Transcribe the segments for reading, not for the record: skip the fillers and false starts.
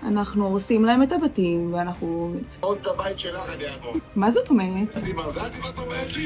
אנחנו הורסים להם את הבתים, ואנחנו... עוד את הבית שלך אני אעבור. מה זאת אומרת? אני מרזתי מה את אומרת לי?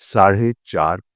4.5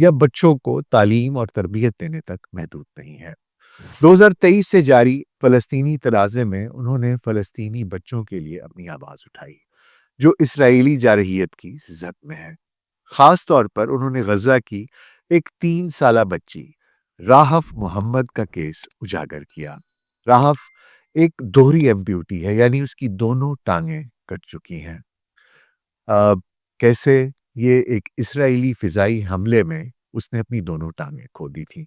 یا بچوں کو تعلیم اور تربیت دینے تک محدود نہیں ہے۔ 2023 سے جاری فلسطینی تنازع میں انہوں نے فلسطینی بچوں کے لیے اپنی آواز اٹھائی جو اسرائیلی جارحیت کی زد میں ہے۔ خاص طور پر انہوں نے غزہ کی ایک 3 سالہ بچی راہف محمد کا کیس اجاگر کیا۔ راہف ایک دوہری ایمپیوٹی ہے، یعنی اس کی دونوں ٹانگیں کٹ چکی ہیں۔ کیسے؟ یہ ایک اسرائیلی فضائی حملے میں اس نے اپنی دونوں ٹانگیں کھو دی تھی۔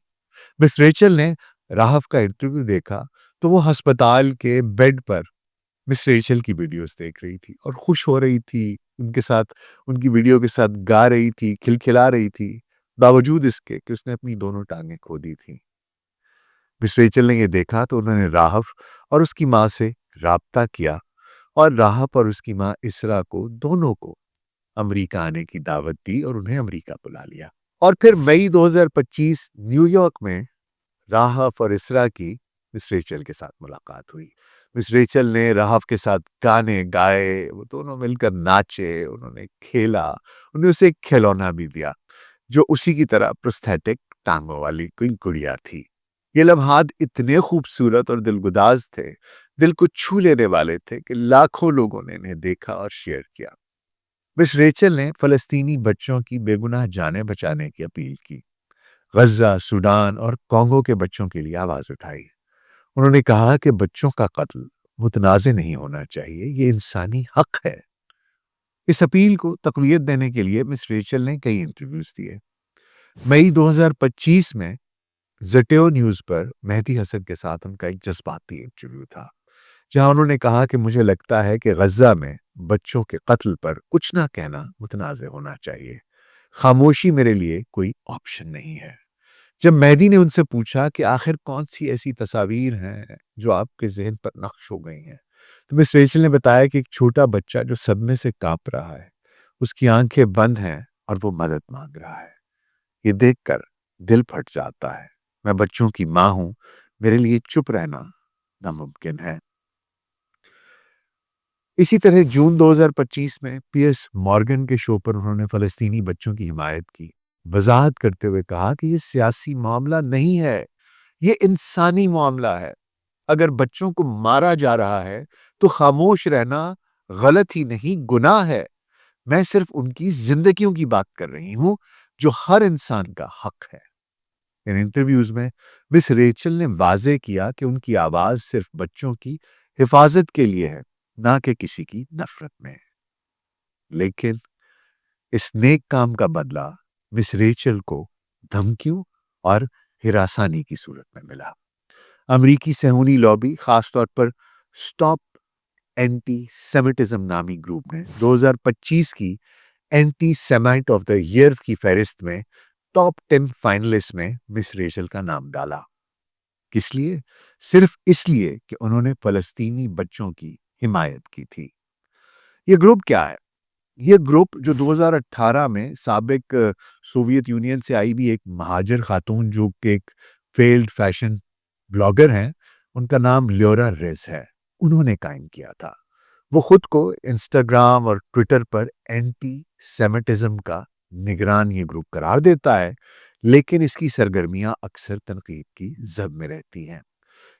مس ریچل نے راہف کا انٹرویو دیکھا تو وہ ہسپتال کے بیڈ پر مس ریچل کی ویڈیوز دیکھ رہی تھی اور خوش ہو رہی تھی، ان کے ساتھ، ان کی ویڈیو کے ساتھ گا رہی تھی، کھلکھلا رہی تھی، باوجود اس کے کہ اس نے اپنی دونوں ٹانگیں کھو دی تھی۔ مس ریچل نے یہ دیکھا تو انہوں نے راہف اور اس کی ماں سے رابطہ کیا اور راہف اور اس کی ماں اسرا کو دونوں کو امریکہ آنے کی دعوت دی اور انہیں امریکہ بلا لیا۔ اور پھر مئی 2025 نیو یارک میں راہف اور اسرا کی مس ریچل کے ساتھ ملاقات ہوئی۔ مس ریچل نے راہف کے ساتھ گانے گائے، وہ دونوں مل کر ناچے، انہوں نے کھیلا، انہوں نے اسے ایک کھلونا بھی دیا جو اسی کی طرح پروستھیٹک ٹانگوں والی کوئی گڑیا تھی۔ یہ لمحات اتنے خوبصورت اور دلگداز تھے، دل کو چھو لینے والے تھے کہ لاکھوں لوگوں نے انہیں دیکھا اور شیئر کیا۔ مس ریچل نے فلسطینی بچوں کی بے گناہ جانیں بچانے کی اپیل کی، غزہ، سوڈان اور کانگو کے بچوں کے لیے آواز اٹھائی۔ انہوں نے کہا کہ بچوں کا قتل متنازع نہیں ہونا چاہیے، یہ انسانی حق ہے۔ اس اپیل کو تقویت دینے کے لیے مس ریچل نے کئی انٹرویوز دیے۔ مئی 2025 میں زٹیو نیوز پر مہدی حسن کے ساتھ ان کا ایک جذباتی انٹرویو تھا، جہاں انہوں نے کہا کہ مجھے لگتا ہے کہ غزہ میں بچوں کے قتل پر کچھ نہ کہنا متنازع ہونا چاہیے، خاموشی میرے لیے کوئی آپشن نہیں ہے۔ جب مہدی نے ان سے پوچھا کہ آخر کون سی ایسی تصاویر ہیں جو آپ کے ذہن پر نقش ہو گئی ہیں، تو مس ریچل نے بتایا کہ ایک چھوٹا بچہ جو صدمے سے کانپ رہا ہے، اس کی آنکھیں بند ہیں اور وہ مدد مانگ رہا ہے۔ یہ دیکھ کر دل پھٹ جاتا ہے۔ میں بچوں کی ماں ہوں، میرے لیے چپ رہنا ناممکن ہے۔ اسی طرح جون 2025 میں پیئرس مارگن کے شو پر انہوں نے فلسطینی بچوں کی حمایت کی، وضاحت کرتے ہوئے کہا کہ یہ سیاسی معاملہ نہیں ہے، یہ انسانی معاملہ ہے۔ اگر بچوں کو مارا جا رہا ہے تو خاموش رہنا غلط ہی نہیں، گناہ ہے۔ میں صرف ان کی زندگیوں کی بات کر رہی ہوں جو ہر انسان کا حق ہے۔ ان انٹرویوز میں مس ریچل نے واضح کیا کہ ان کی آواز صرف بچوں کی حفاظت کے لیے ہے، نہ کہ کسی کی نفرت میں۔ لیکن اس نیک کام کا بدلہ مس ریچل کو دھمکیوں اور ہراسانی کی صورت میں ملا۔ امریکی صہیونی لابی، خاص طور پر سٹاپ اینٹی سیمیٹزم نامی گروپ نے 2025 کی اینٹی سیمائٹ آف دا ایئر کی فہرست میں ٹاپ 10 فائنلسٹ میں مس ریچل کا نام ڈالا۔ کس لیے؟ صرف اس لیے کہ انہوں نے فلسطینی بچوں کی حمایت کی تھی۔ یہ گروپ کیا ہے؟ یہ گروپ جو 2018 میں سابق سوویت یونین سے آئی بھی ایک مہاجر خاتون جو کہ ایک فیلڈ فیشن بلاگر ہیں، ان کا نام لیورا ریز ہے، انہوں نے قائم کیا تھا۔ وہ خود کو انسٹاگرام اور ٹویٹر پر اینٹی سیمیٹزم کا نگران یہ گروپ قرار دیتا ہے، لیکن اس کی سرگرمیاں اکثر تنقید کی زد میں رہتی ہیں۔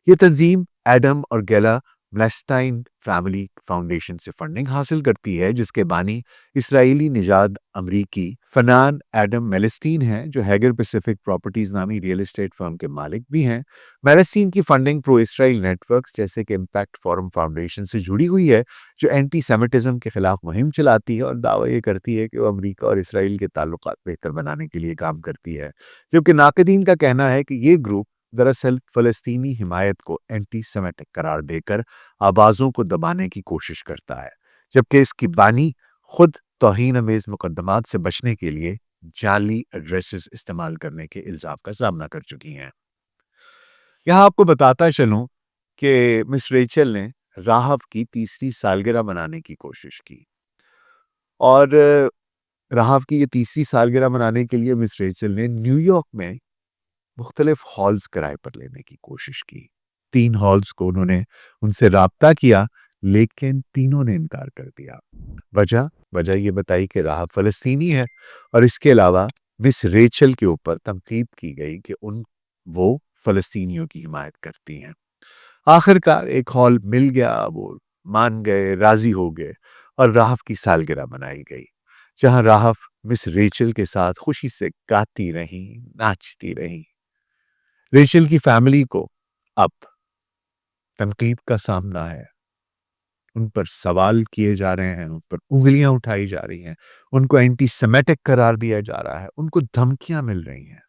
یہ تنظیم ایڈم اور گیلا ملیسٹائن فیملی فاؤنڈیشن سے فنڈنگ حاصل کرتی ہے، جس کے بانی اسرائیلی نژاد امریکی فنان ایڈم میلسٹین ہیں، جو ہیگر پیسیفک پراپرٹیز نامی ریئل اسٹیٹ فرم کے مالک بھی ہیں۔ میلسٹین کی فنڈنگ پرو اسرائیل نیٹ ورکس جیسے کہ امپیکٹ فورم فاؤنڈیشن سے جڑی ہوئی ہے، جو اینٹی سیمیٹزم کے خلاف مہم چلاتی ہے اور دعویٰ یہ کرتی ہے کہ وہ امریکہ اور اسرائیل کے تعلقات بہتر بنانے کے لیے کام کرتی ہے، جبکہ ناقدین کا کہنا ہے کہ یہ گروپ دراصل فلسطینی حمایت کو اینٹی سیمیٹک قرار دے کر آوازوں کو دبانے کی کوشش کرتا ہے، جبکہ اس کی بانی خود توہین آمیز مقدمات سے بچنے کے لیے جعلی ایڈریسز استعمال کرنے کے الزام کا سامنا کر چکی ہیں۔ یہاں آپ کو بتاتا چلوں کہ مس ریچل نے راہف کی 3ری سالگرہ منانے کی کوشش کی، اور راہف کی یہ 3ری سالگرہ منانے کے لیے مس ریچل نے نیو یارک میں مختلف ہالز کرائے پر لینے کی کوشش کی۔ 3 ہالز کو انہوں نے ان سے رابطہ کیا، لیکن تینوں نے انکار کر دیا۔ وجہ یہ بتائی کہ راہف فلسطینی ہے، اور اس کے علاوہ مس ریچل کے اوپر تنقید کی گئی کہ وہ فلسطینیوں کی حمایت کرتی ہیں۔ آخر کار ایک ہال مل گیا، وہ مان گئے، راضی ہو گئے، اور راہف کی سالگرہ منائی گئی، جہاں راہف مس ریچل کے ساتھ خوشی سے گاتی رہی، ناچتی رہی۔ ریچل کی فیملی کو اب تنقید کا سامنا ہے، ان پر سوال کیے جا رہے ہیں، ان پر انگلیاں اٹھائی جا رہی ہیں، ان کو اینٹی سیمیٹک قرار دیا جا رہا ہے، ان کو دھمکیاں مل رہی ہیں۔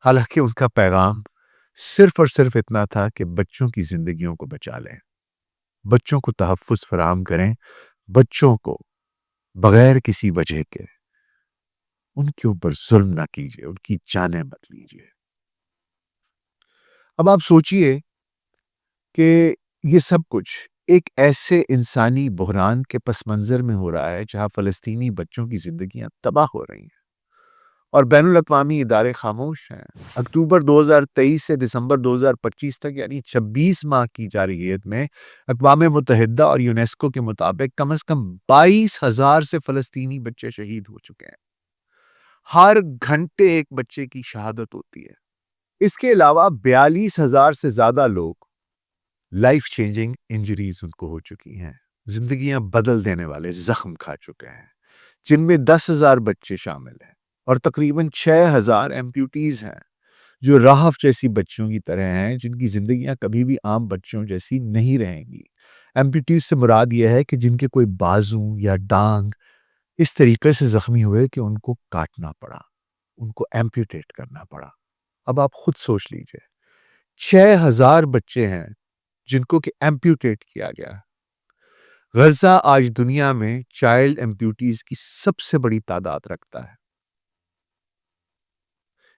حالانکہ ان کا پیغام صرف اور صرف اتنا تھا کہ بچوں کی زندگیوں کو بچا لیں، بچوں کو تحفظ فراہم کریں، بچوں کو بغیر کسی وجہ کے ان کے اوپر ظلم نہ کیجیے، ان کی جانیں مت لیجیے۔ اب آپ سوچئے کہ یہ سب کچھ ایک ایسے انسانی بحران کے پس منظر میں ہو رہا ہے جہاں فلسطینی بچوں کی زندگیاں تباہ ہو رہی ہیں اور بین الاقوامی ادارے خاموش ہیں۔ اکتوبر 2023 سے دسمبر 2025 تک، یعنی 26 ماہ کی جارحیت میں، اقوام متحدہ اور یونیسکو کے مطابق کم از کم 22,000 سے فلسطینی بچے شہید ہو چکے ہیں۔ ہر گھنٹے ایک بچے کی شہادت ہوتی ہے۔ اس کے علاوہ 42,000 سے زیادہ لوگ لائف چینجنگ انجریز ان کو ہو چکی ہیں، زندگیاں بدل دینے والے زخم کھا چکے ہیں، جن میں 10,000 بچے شامل ہیں اور تقریباً 6,000 ایمپیوٹیز ہیں جو راہف جیسی بچوں کی طرح ہیں، جن کی زندگیاں کبھی بھی عام بچوں جیسی نہیں رہیں گی۔ ایمپیوٹیز سے مراد یہ ہے کہ جن کے کوئی بازو یا ڈانگ اس طریقے سے زخمی ہوئے کہ ان کو کاٹنا پڑا، ان کو ایمپیوٹیٹ کرنا پڑا۔ اب آپ خود سوچ لیجئے، 6,000 بچے ہیں جن کو کہ ایمپیوٹیٹ کیا گیا۔ غزہ آج دنیا میں چائلڈ ایمپیوٹیز کی سب سے بڑی تعداد رکھتا ہے۔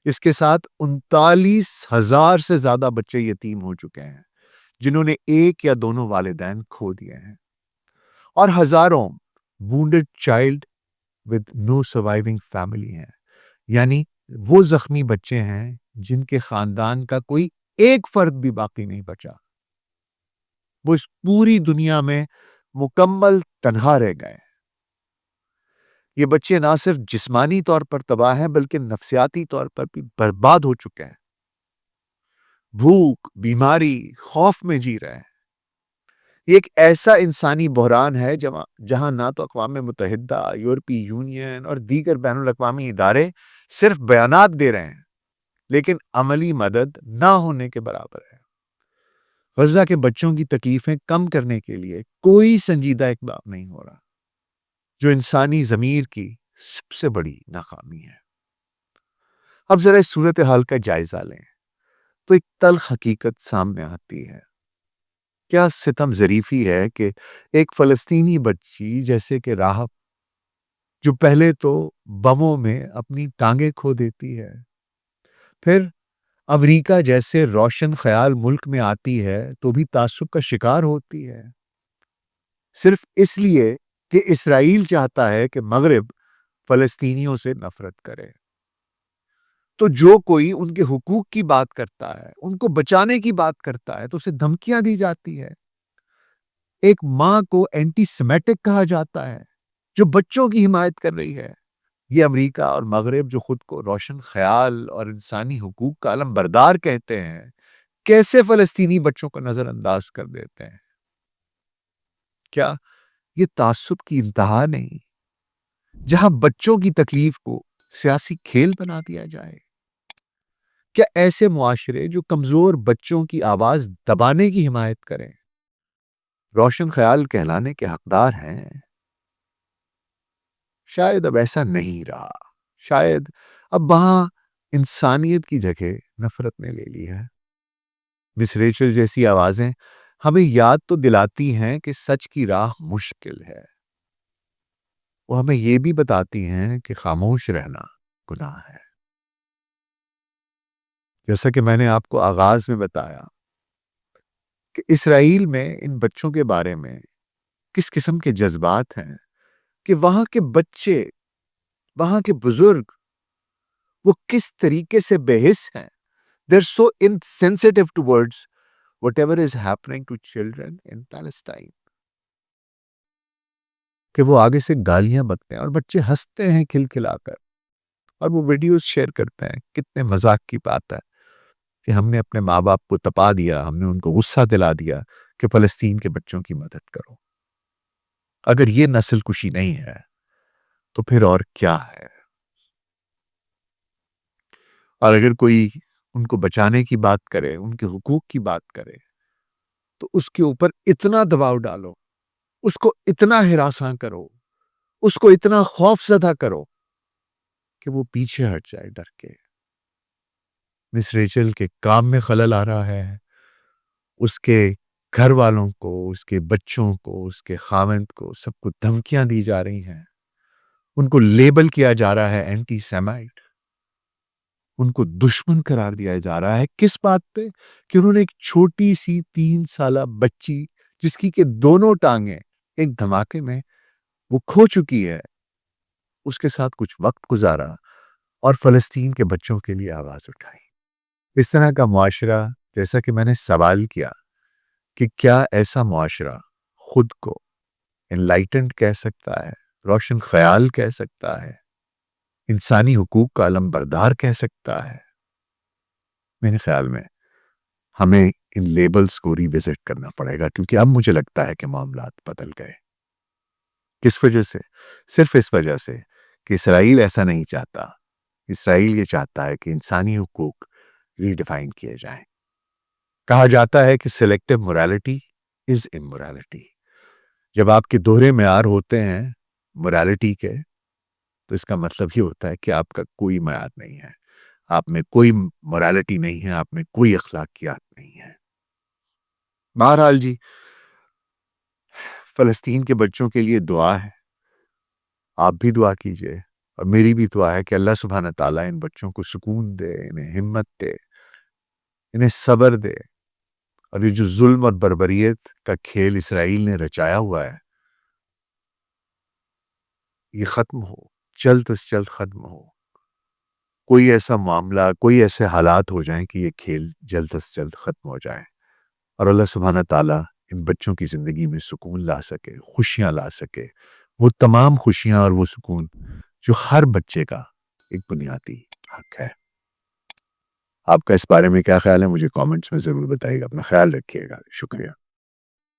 اس کے ساتھ 39,000 سے زیادہ بچے یتیم ہو چکے ہیں جنہوں نے ایک یا دونوں والدین کھو دیے ہیں، اور ہزاروں wounded child with no surviving family ہیں، یعنی وہ زخمی بچے ہیں جن کے خاندان کا کوئی ایک فرد بھی باقی نہیں بچا، وہ اس پوری دنیا میں مکمل تنہا رہ گئے۔ یہ بچے نہ صرف جسمانی طور پر تباہ ہیں بلکہ نفسیاتی طور پر بھی برباد ہو چکے ہیں، بھوک، بیماری، خوف میں جی رہے ہیں۔ یہ ایک ایسا انسانی بحران ہے جہاں نہ تو اقوام متحدہ، یورپی یونین اور دیگر بین الاقوامی ادارے صرف بیانات دے رہے ہیں، لیکن عملی مدد نہ ہونے کے برابر ہے۔ غزہ کے بچوں کی تکلیفیں کم کرنے کے لیے کوئی سنجیدہ اقدام نہیں ہو رہا، جو انسانی ضمیر کی سب سے بڑی ناکامی ہے۔ اب ذرا اس صورتحال کا جائزہ لیں تو ایک تلخ حقیقت سامنے آتی ہے۔ کیا ستم ظریفی ہے کہ ایک فلسطینی بچی جیسے کہ راہف، جو پہلے تو بموں میں اپنی ٹانگیں کھو دیتی ہے، پھر امریکہ جیسے روشن خیال ملک میں آتی ہے تو بھی تعصب کا شکار ہوتی ہے، صرف اس لیے کہ اسرائیل چاہتا ہے کہ مغرب فلسطینیوں سے نفرت کرے۔ تو جو کوئی ان کے حقوق کی بات کرتا ہے، ان کو بچانے کی بات کرتا ہے، تو اسے دھمکیاں دی جاتی ہے۔ ایک ماں کو اینٹی سیمیٹک کہا جاتا ہے جو بچوں کی حمایت کر رہی ہے۔ یہ امریکہ اور مغرب جو خود کو روشن خیال اور انسانی حقوق کا علم بردار کہتے ہیں، کیسے فلسطینی بچوں کو نظر انداز کر دیتے ہیں؟ کیا یہ تعصب کی انتہا نہیں، جہاں بچوں کی تکلیف کو سیاسی کھیل بنا دیا جائے؟ کیا ایسے معاشرے جو کمزور بچوں کی آواز دبانے کی حمایت کریں روشن خیال کہلانے کے حقدار ہیں؟ شاید اب ایسا نہیں رہا، شاید اب وہاں انسانیت کی جگہ نفرت نے لے لی ہے۔ مس ریچل جیسی آوازیں ہمیں یاد تو دلاتی ہیں کہ سچ کی راہ مشکل ہے، وہ ہمیں یہ بھی بتاتی ہیں کہ خاموش رہنا گناہ ہے۔ جیسا کہ میں نے آپ کو آغاز میں بتایا کہ اسرائیل میں ان بچوں کے بارے میں کس قسم کے جذبات ہیں کہ وہاں کے بچے، وہاں کے بزرگ، وہ کس طریقے سے بے حس ہیں۔ They're so insensitive towards whatever is happening to children in Palestine. کہ وہ آگے سے گالیاں بکتے ہیں اور بچے ہنستے ہیں کھلکھلا کر، اور وہ ویڈیوز شیئر کرتے ہیں. کتنے مذاق کی بات ہے کہ ہم نے اپنے ماں باپ کو تپا دیا، ہم نے ان کو غصہ دلا دیا کہ فلسطین کے بچوں کی مدد کرو. اگر یہ نسل کشی نہیں ہے تو پھر اور کیا ہے؟ اور اگر کوئی ان کو بچانے کی بات کرے، ان کے حقوق کی بات کرے، تو اس کے اوپر اتنا دباؤ ڈالو، اس کو اتنا ہراساں کرو، اس کو اتنا خوف زدہ کرو کہ وہ پیچھے ہٹ جائے ڈر کے. مس ریچل کے کام میں خلل آ رہا ہے، اس کے گھر والوں کو، اس کے بچوں کو، اس کے خاوند کو، سب کو دھمکیاں دی جا رہی ہیں، ان کو لیبل کیا جا رہا ہے اینٹی سیمائٹ، ان کو دشمن قرار دیا جا رہا ہے. کس بات پہ؟ کہ انہوں نے ایک چھوٹی سی 3 سالہ بچی جس کی کہ دونوں ٹانگیں ایک دھماکے میں وہ کھو چکی ہے، اس کے ساتھ کچھ وقت گزارا اور فلسطین کے بچوں کے لیے آواز اٹھائی. اس طرح کا معاشرہ، جیسا کہ میں نے سوال کیا کہ کیا ایسا معاشرہ خود کو انلائٹنڈ کہہ سکتا ہے، روشن خیال کہہ سکتا ہے، انسانی حقوق کا علم بردار کہہ سکتا ہے؟ میرے خیال میں ہمیں ان لیبلز کو ری وزٹ کرنا پڑے گا، کیونکہ اب مجھے لگتا ہے کہ معاملات بدل گئے. کس وجہ سے؟ صرف اس وجہ سے کہ اسرائیل ایسا نہیں چاہتا. اسرائیل یہ چاہتا ہے کہ انسانی حقوق ری ڈیفائن کیے جائیں. کہا جاتا ہے کہ سلیکٹو موریلٹی از امورالٹی. جب آپ کے دوہرے معیار ہوتے ہیں موریلٹی کے، تو اس کا مطلب یہ ہوتا ہے کہ آپ کا کوئی معیار نہیں ہے، آپ میں کوئی موریلٹی نہیں ہے، آپ میں کوئی اخلاقیات نہیں ہے. بہرحال جی، فلسطین کے بچوں کے لیے دعا ہے، آپ بھی دعا کیجئے، اور میری بھی دعا ہے کہ اللہ سبحانہ تعالیٰ ان بچوں کو سکون دے، انہیں ہمت دے، انہیں صبر دے، اور یہ جو ظلم اور بربریت کا کھیل اسرائیل نے رچایا ہوا ہے یہ ختم ہو، جلد از جلد ختم ہو. کوئی ایسا معاملہ، کوئی ایسے حالات ہو جائیں کہ یہ کھیل جلد از جلد ختم ہو جائے، اور اللہ سبحانہ تعالیٰ ان بچوں کی زندگی میں سکون لا سکے، خوشیاں لا سکے، وہ تمام خوشیاں اور وہ سکون جو ہر بچے کا ایک بنیادی حق ہے. آپ کا اس بارے میں کیا خیال ہے؟ مجھے کامنٹس میں ضرور بتائیے گا. اپنا خیال رکھیے گا. شکریہ.